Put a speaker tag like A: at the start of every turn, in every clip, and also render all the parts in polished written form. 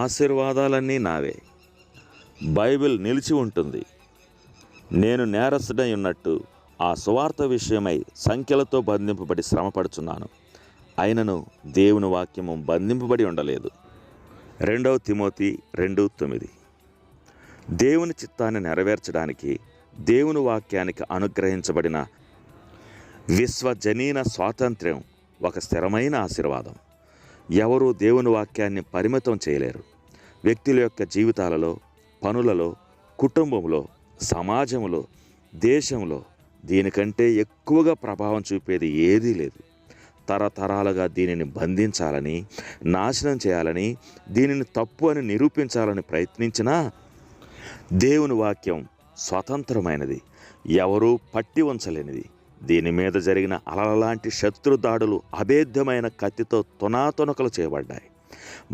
A: ఆశీర్వాదాలన్నీ నావే. బైబిల్ నిలిచి ఉంటుంది. నేను నేరస్తుడై ఉన్నట్టు ఆ సువార్త విషయమై సంఖ్యలతో బంధింపబడి శ్రమపడుచున్నాను. అయినను దేవుని వాక్యము బంధింపబడి ఉండలేదు. 2 తిమోతి 2:9. దేవుని చిత్తాన్ని నెరవేర్చడానికి దేవుని వాక్యానికి అనుగ్రహించబడిన విశ్వజనీన స్వాతంత్ర్యం ఒక స్థిరమైన ఆశీర్వాదం. ఎవరూ దేవుని వాక్యాన్ని పరిమితం చేయలేరు. వ్యక్తుల యొక్క జీవితాలలో, పనులలో, కుటుంబంలో, సమాజంలో, దేశంలో దీనికంటే ఎక్కువగా ప్రభావం చూపేది ఏదీ లేదు. తరతరాలుగా దీనిని బంధించాలని, నాశనం చేయాలని, దీనిని తప్పు అని నిరూపించాలని ప్రయత్నించినా దేవుని వాక్యం స్వతంత్రమైనది, ఎవరూ పట్టి ఉంచలేనిది. దీని మీద జరిగిన అలలాంటి శత్రు దాడులు అభేద్యమైన కత్తితో తునాతునకలు చేయబడ్డాయి.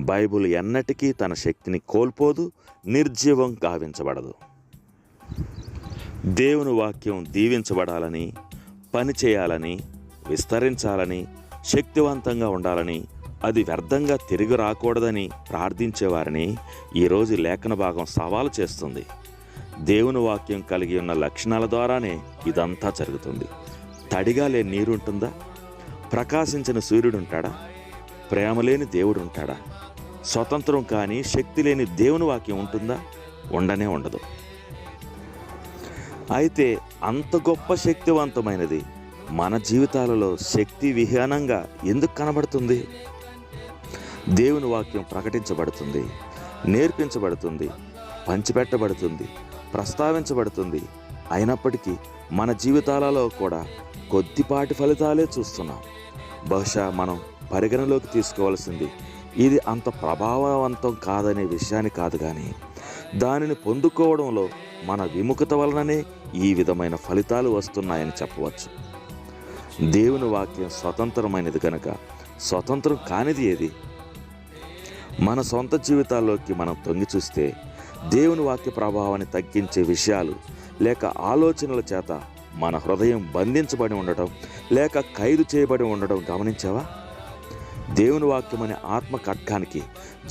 A: బైబిల్ ఎన్నటికీ తన శక్తిని కోల్పోదు, నిర్జీవం గావించబడదు. దేవుని వాక్యం దీవించబడాలని, పనిచేయాలని, విస్తరించాలని, శక్తివంతంగా ఉండాలని, అది వ్యర్థంగా తిరిగి రాకూడదని ప్రార్థించేవారిని ఈరోజు లేఖన భాగం సవాలు చేస్తుంది. దేవుని వాక్యం కలిగి ఉన్న లక్షణాల ద్వారానే ఇదంతా జరుగుతుంది. తడిగా లేని నీరుంటుందా? ప్రకాశించిన సూర్యుడుంటాడా? ప్రేమ లేని దేవుడు ఉంటాడా? స్వతంత్రం కానీ శక్తి లేని దేవుని వాక్యం ఉంటుందా? ఉండనే ఉండదు. అయితే అంత గొప్ప శక్తివంతమైనది మన జీవితాలలో శక్తి విహీనంగా ఎందుకు కనబడుతుంది? దేవుని వాక్యం ప్రకటించబడుతుంది, నేర్పించబడుతుంది, పంచిపెట్టబడుతుంది, ప్రస్తావించబడుతుంది. అయినప్పటికీ మన జీవితాలలో కూడా కొద్దిపాటి ఫలితాలే చూస్తున్నాం. బహుశా మనం పరిగణలోకి తీసుకోవాల్సింది ఇది అంత ప్రభావవంతం కాదనే విషయాన్ని కాదు, కానీ దానిని పొందుకోవడంలో మన విముఖత వలననే ఈ విధమైన ఫలితాలు వస్తున్నాయని చెప్పవచ్చు. దేవుని వాక్యం స్వతంత్రమైనది కనుక స్వతంత్రం కానిది ఏది? మన సొంత జీవితాల్లోకి మనం తొంగి చూస్తే దేవుని వాక్య ప్రభావాన్ని తగ్గించే విషయాలు లేక ఆలోచనల చేత మన హృదయం బంధించబడి ఉండటం లేక ఖైదు చేయబడి ఉండడం గమనించావా? దేవుని వాక్యం అనే ఆత్మ ఖడ్గానికి,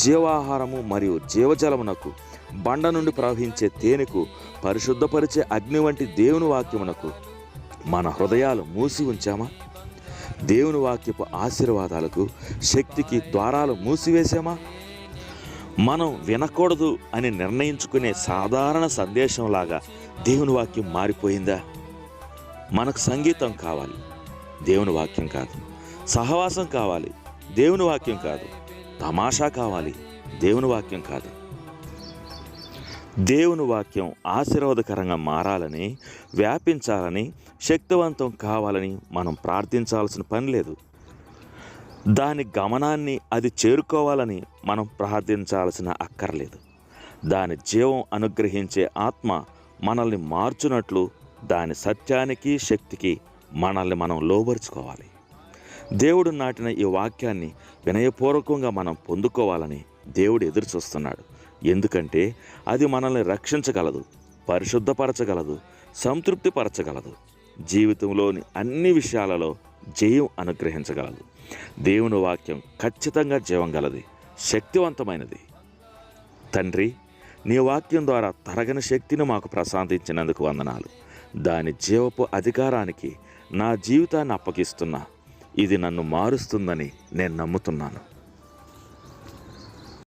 A: జీవాహారము మరియు జీవజలమునకు, బండ నుండి ప్రవహించే తేనెకు, పరిశుద్ధపరిచే అగ్ని వంటి దేవుని వాక్యమునకు మన హృదయాలు మూసి ఉంచామా? దేవుని వాక్యపు ఆశీర్వాదాలకు, శక్తికి ద్వారాలు మూసివేశామా? మనం వినకూడదు అని నిర్ణయించుకునే సాధారణ సందేశంలాగా దేవుని వాక్యం మారిపోయిందా? మనకు సంగీతం కావాలి, దేవుని వాక్యం కాదు. సహవాసం కావాలి, దేవుని వాక్యం కాదు. తమాషా కావాలి, దేవుని వాక్యం కాదు. దేవుని వాక్యం ఆశీర్వాదకరంగా మారాలని, వ్యాపించాలని, శక్తివంతం కావాలని మనం ప్రార్థించాల్సిన పని లేదు. దాని గమనాన్ని అది చేరుకోవాలని మనం ప్రార్థించాల్సిన అక్కర్లేదు. దాని జీవం అనుగ్రహించే ఆత్మ మనల్ని మార్చునట్లు దాని సత్యానికి, శక్తికి మనల్ని మనం లోబరుచుకోవాలి. దేవుడు నాటిన ఈ వాక్యాన్ని వినయపూర్వకంగా మనం పొందుకోవాలని దేవుడు ఎదురు చూస్తున్నాడు. ఎందుకంటే అది మనల్ని రక్షించగలదు, పరిశుద్ధపరచగలదు, సంతృప్తిపరచగలదు, జీవితంలోని అన్ని విషయాలలో జయం అనుగ్రహించగలదు. దేవుని వాక్యం ఖచ్చితంగా జీవం గలది, శక్తివంతమైనది. తండ్రి, నీ వాక్యం ద్వారా తరగని శక్తిని మాకు ప్రసాదించినందుకు వందనాలు. దాని జీవపు అధికారానికి నా జీవితాన్ని అప్పగిస్తున్నా. ఇది నన్ను మారుస్తుందని నేను నమ్ముతున్నాను.